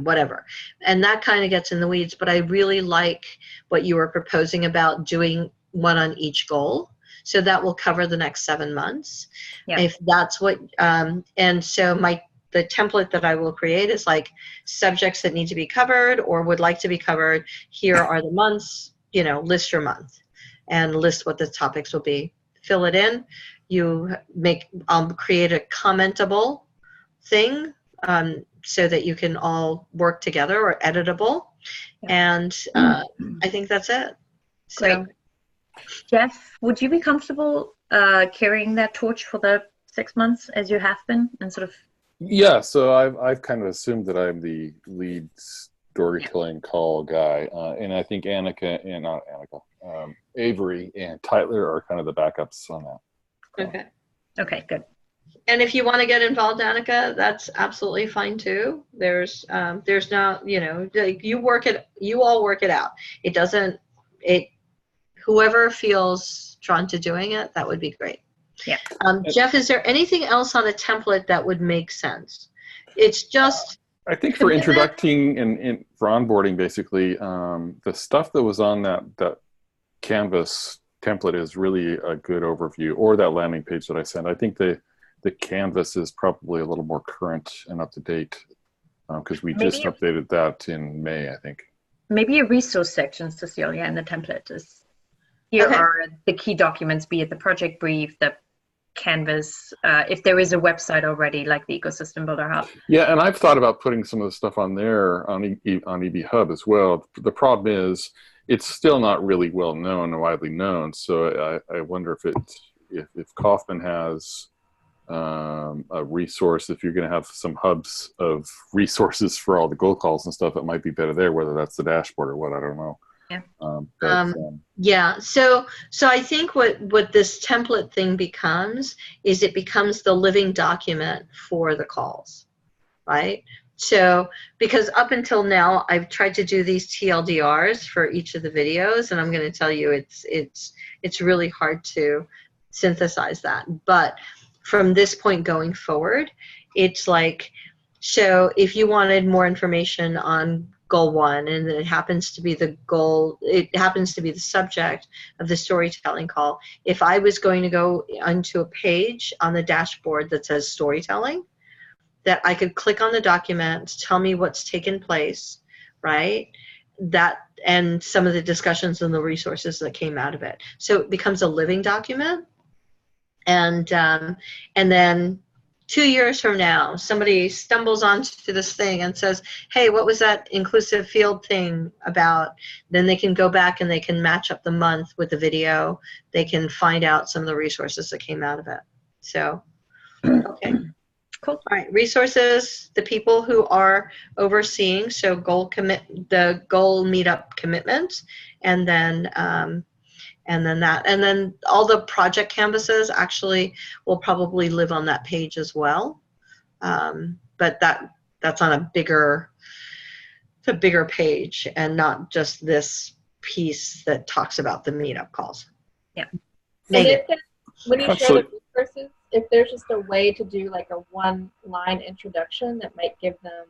Speaker 1: whatever. And that kind of gets in the weeds, but I really like what you were proposing about doing one on each goal. So that will cover the next 7 months.
Speaker 4: Yeah.
Speaker 1: If that's what, and so the template that I will create is like subjects that need to be covered or would like to be covered. Here are the months, list your month and list what the topics will be. Fill it in. I'll create a commentable thing so that you can all work together, or editable. And I think that's it. So.
Speaker 4: Great. Jeff, would you be comfortable carrying that torch for the 6 months as you have been, and sort of?
Speaker 3: Yeah, so I've kind of assumed that I'm the lead storytelling call guy, and I think Avery and Tyler are kind of the backups on that.
Speaker 1: Okay.
Speaker 4: Okay, good.
Speaker 1: And if you want to get involved, Annika, that's absolutely fine too. There's not, like you all work it out. It doesn't, whoever feels drawn to doing it, that would be great.
Speaker 4: Yeah.
Speaker 1: Jeff, is there anything else on a template that would make sense? It's just.
Speaker 3: I think for introducing and for onboarding, basically, the stuff that was on that Canvas template is really a good overview, or that landing page that I sent. I think the Canvas is probably a little more current and up to date because we just updated that in May, I think.
Speaker 4: Maybe a resource section, Cecilia, in the template is here are the key documents, be it the project brief, the Canvas, if there is a website already like the Ecosystem Builder Hub.
Speaker 3: Yeah, and I've thought about putting some of the stuff on there on EB Hub as well. The problem is it's still not really well known or widely known. So I wonder if Kaufman has a resource, if you're going to have some hubs of resources for all the goal calls and stuff, it might be better there, whether that's the dashboard or what, I don't know.
Speaker 4: Yeah.
Speaker 1: Yeah. So I think what this template thing becomes is it becomes the living document for the calls, right? So because up until now, I've tried to do these TLDRs for each of the videos, and I'm going to tell you it's really hard to synthesize that. But from this point going forward, it's like, so if you wanted more information on goal 1, and it happens to be the goal, it happens to be the subject of the storytelling call. If I was going to go onto a page on the dashboard that says storytelling, that I could click on the document, tell me what's taken place, right? That, and some of the discussions and the resources that came out of it. So it becomes a living document. And then 2 years from now, somebody stumbles onto this thing and says, hey, what was that inclusive field thing about? Then they can go back and they can match up the month with the video. They can find out some of the resources that came out of it. So, okay. Cool. All right, resources, the people who are overseeing, so the goal meetup commitment, and then all the project canvases actually will probably live on that page as well. But that's on a bigger page and not just this piece that talks about the meetup calls.
Speaker 4: Yeah.
Speaker 2: When you share the resources, if there's just a way to do like a one-line introduction that might give them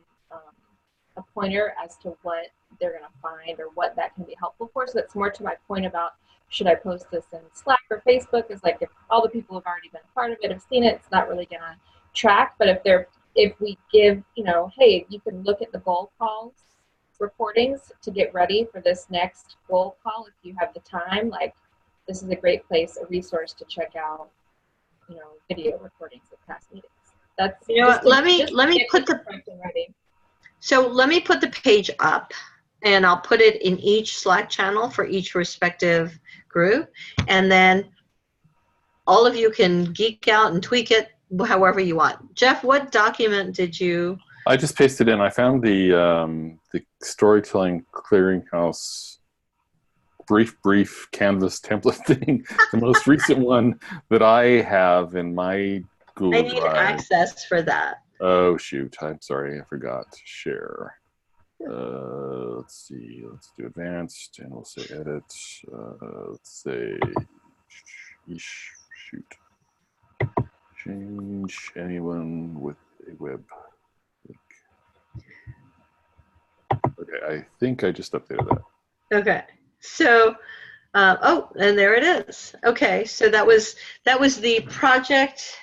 Speaker 2: a pointer as to what they're going to find or what that can be helpful for. So that's more to my point about, should I post this in Slack or Facebook? Is like, if all the people have already been a part of it, have seen it, it's not really going to track. But if we give, hey, you can look at the goal calls recordings to get ready for this next goal call if you have the time. Like, this is a great place, a resource to check out, video recordings of past meetings. That's
Speaker 1: let me put the
Speaker 2: ready.
Speaker 1: So let me put the page up, and I'll put it in each Slack channel for each respective group, and then all of you can geek out and tweak it however you want. Jeff, what document did you?
Speaker 3: I just pasted in. I found the Storytelling Clearinghouse brief Canvas template thing, the most recent one that I have in my Google Drive.
Speaker 1: I need access for that.
Speaker 3: Oh shoot! I'm sorry, I forgot to share. Let's see. Let's do advanced, and we'll say edit. Let's say shoot. Change anyone with a web link. Okay, I think I just updated that.
Speaker 1: Okay, so and there it is. Okay, so that was the project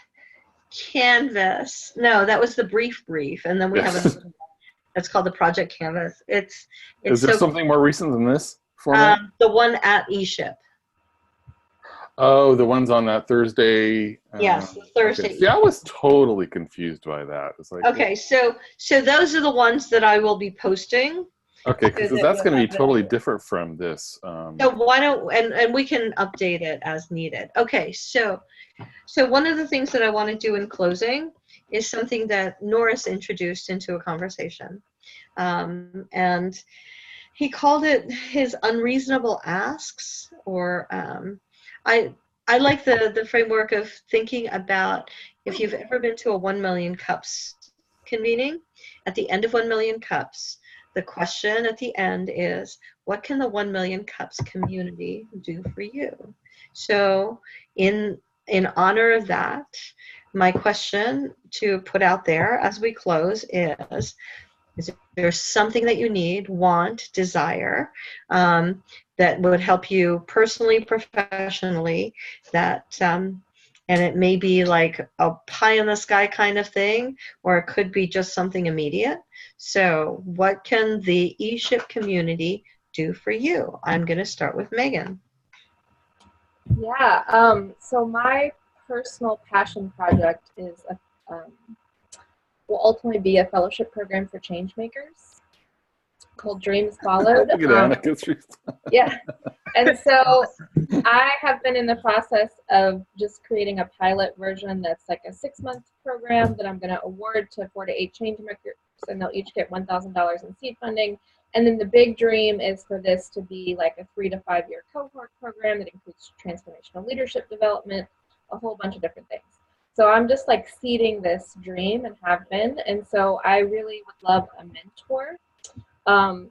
Speaker 1: canvas. No, that was the brief, and then we have another one. That's called the project canvas. It's
Speaker 3: Is there something more recent than this format?
Speaker 1: The one at ESHIP.
Speaker 3: Oh, the ones on that Thursday.
Speaker 1: Yes, the Thursday.
Speaker 3: Okay. See, I was totally confused by that. It's like,
Speaker 1: okay, so those are the ones that I will be posting.
Speaker 3: Okay, because that's going to be totally different from this.
Speaker 1: So why don't and we can update it as needed. Okay, so one of the things that I want to do in closing is something that Norris introduced into a conversation, and he called it his unreasonable asks, or I like the framework of thinking about if you've ever been to a 1 million cups convening, at the end of 1 million cups, the question at the end is, what can the 1 million cups community do for you? So in honor of that, my question to put out there as we close is there something that you need, want, desire, that would help you personally, professionally, that and it may be like a pie in the sky kind of thing, or it could be just something immediate. So what can the ESHIP community do for you? I'm going to start with Megan.
Speaker 2: Yeah, so my personal passion project is will ultimately be a fellowship program for change makers called Dreams Followed.
Speaker 3: Look at Annika.
Speaker 2: Yeah, and so I have been in the process of just creating a pilot version that's like a 6-month program that I'm going to award to 4 to 8 change makers, and they'll each get $1,000 in seed funding. And then the big dream is for this to be like a 3 to 5 year cohort program that includes transformational leadership development, a whole bunch of different things. So I'm just like seeding this dream and have been. And so I really would love a mentor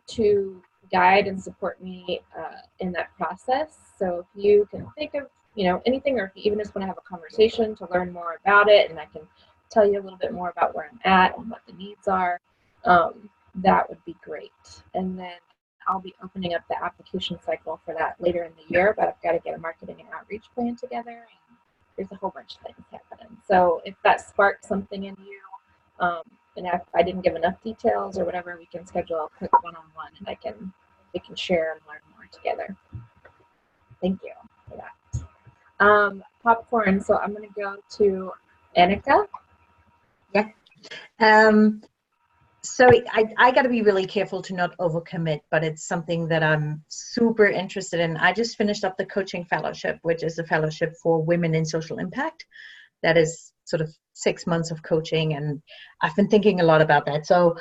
Speaker 2: to guide and support me in that process. So if you can think of, anything, or if you even just want to have a conversation to learn more about it, and I can tell you a little bit more about where I'm at and what the needs are, that would be great. And then I'll be opening up the application cycle for that later in the year, but I've got to get a marketing and outreach plan together, and there's a whole bunch of things happening. So if that sparks something in you, and if I didn't give enough details or whatever, we can schedule a quick one-on-one, and we can share and learn more together. Thank you for that. Popcorn, so I'm going to go to Annika.
Speaker 4: Yeah. So I got to be really careful to not overcommit, but it's something that I'm super interested in. I just finished up the coaching fellowship, which is a fellowship for women in social impact. That is sort of 6 months of coaching, and I've been thinking a lot about that. So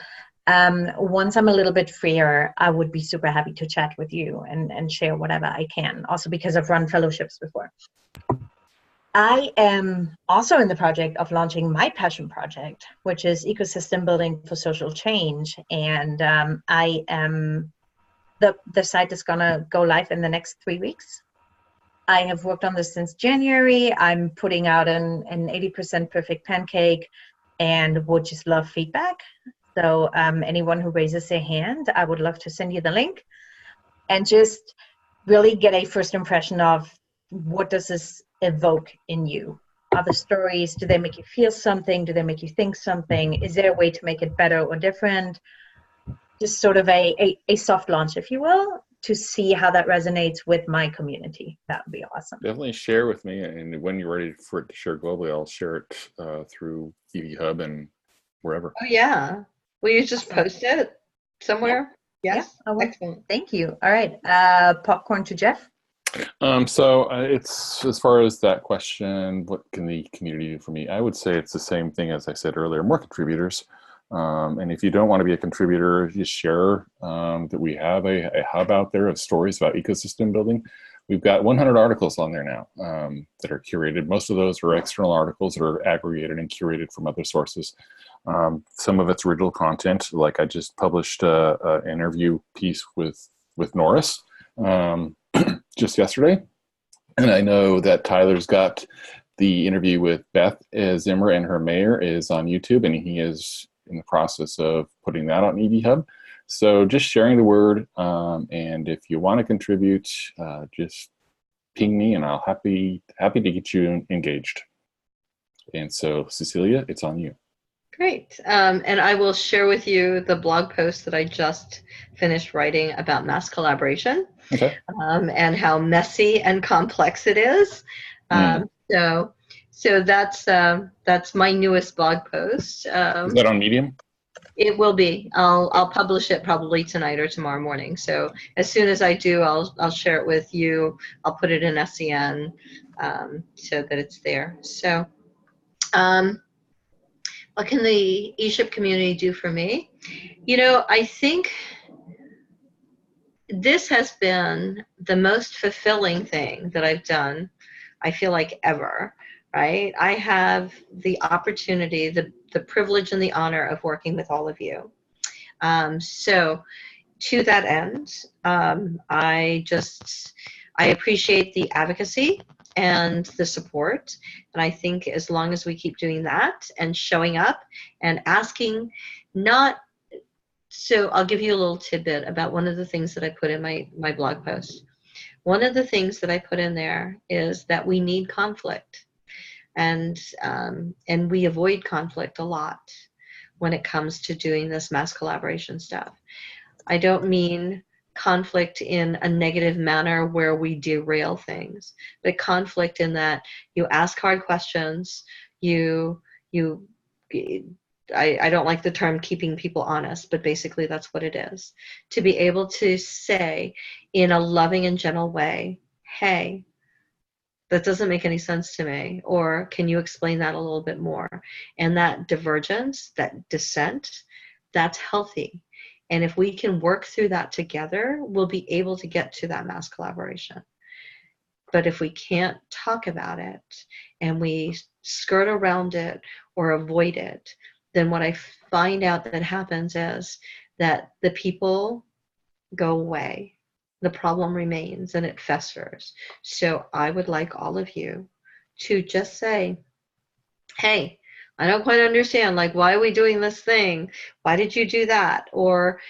Speaker 4: once I'm a little bit freer, I would be super happy to chat with you and share whatever I can, also because I've run fellowships before. I am also in the project of launching my passion project, which is ecosystem building for social change. And I am, the site is going to go live in the next 3 weeks. I have worked on this since January. I'm putting out an 80% perfect pancake and would just love feedback. So anyone who raises their hand, I would love to send you the link and just really get a first impression of what does this evoke in you. Are the stories, do they make you feel something? Do they make you think something? Is there a way to make it better or different? Just sort of a soft launch, if you will, to see how that resonates with my community. That would be awesome.
Speaker 3: Definitely share with me, and when you're ready for it to share globally, I'll share it through EV Hub and wherever.
Speaker 1: Oh yeah. Will you just post it somewhere?
Speaker 4: Yeah.
Speaker 1: Yes.
Speaker 4: Yeah, I will.
Speaker 1: Excellent.
Speaker 4: Thank you. All right. Popcorn to Jeff.
Speaker 3: So it's, as far as that question, what can the community do for me? I would say it's the same thing as I said earlier, more contributors. And if you don't want to be a contributor, just share that we have a hub out there of stories about ecosystem building. We've got 100 articles on there now that are curated. Most of those are external articles that are aggregated and curated from other sources. Some of it's original content, like I just published an interview piece with Norris just yesterday. And I know that Tyler's got the interview with Beth Zimmer and her mayor is on YouTube, and he is in the process of putting that on EV Hub. So just sharing the word, and if you want to contribute, just ping me and I'll happy to get you engaged. And so Cecilia, it's on you.
Speaker 1: Great. And I will share with you the blog post that I just finished writing about mass collaboration.
Speaker 3: Okay.
Speaker 1: And how messy and complex it is. So that's my newest blog post.
Speaker 3: Is that on Medium?
Speaker 1: It will be. I'll publish it probably tonight or tomorrow morning. So as soon as I do, I'll share it with you. I'll put it in SCN so that it's there. So what can the ESHIP community do for me? I think this has been the most fulfilling thing that I've done, I feel like, ever. right? I have the opportunity, the privilege and the honor of working with all of you. So to that end, I appreciate the advocacy and the support. And I think as long as we keep doing that and showing up and asking, so I'll give you a little tidbit about one of the things that I put in my blog post. One of the things that I put in there is that we need conflict, and we avoid conflict a lot when it comes to doing this mass collaboration stuff. I don't mean conflict in a negative manner where we derail things, but conflict in that you ask hard questions, I don't like the term keeping people honest, but basically that's what it is. To be able to say in a loving and gentle way, hey, that doesn't make any sense to me, or can you explain that a little bit more? And that divergence, that dissent, that's healthy. And if we can work through that together, we'll be able to get to that mass collaboration. But if we can't talk about it and we skirt around it or avoid it, then what I find out that happens is that the people go away. The problem remains and it festers. So I would like all of you to just say, hey, I don't quite understand, like, why are we doing this thing? Why did you do that? Or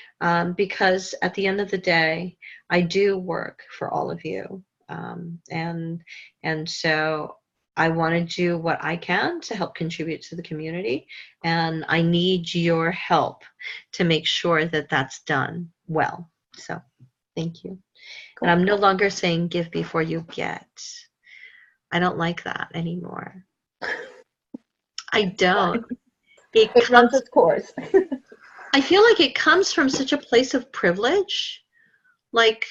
Speaker 1: because at the end of the day, I do work for all of you. And so I want to do what I can to help contribute to the community. And I need your help to make sure that that's done well. So thank you.
Speaker 4: Cool.
Speaker 1: And I'm no longer saying give before you get. I don't like that anymore. I don't.
Speaker 4: It runs its course.
Speaker 1: I feel like it comes from such a place of privilege. Like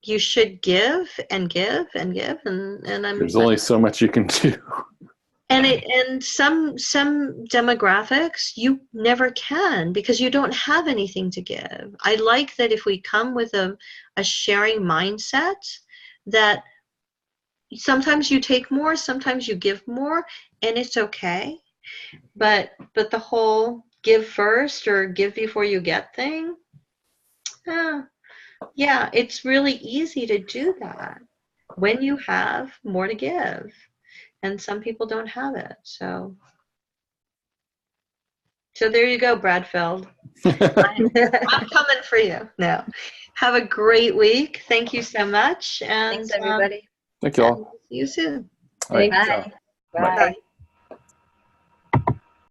Speaker 1: you should give and give and give, and I'm.
Speaker 3: There's only so much you can do.
Speaker 1: And some demographics you never can because you don't have anything to give. I like that if we come with a sharing mindset, that sometimes you take more, sometimes you give more, and it's okay. But the whole give first or give before you get thing, yeah, it's really easy to do that when you have more to give. And some people don't have it. So there you go, Bradfeld. I'm coming for you. No. Have a great week. Thank you so much. And
Speaker 4: Thanks, everybody.
Speaker 3: Thank you all.
Speaker 1: see you soon.
Speaker 3: All right,
Speaker 4: Bye.
Speaker 3: ciao.
Speaker 4: Bye.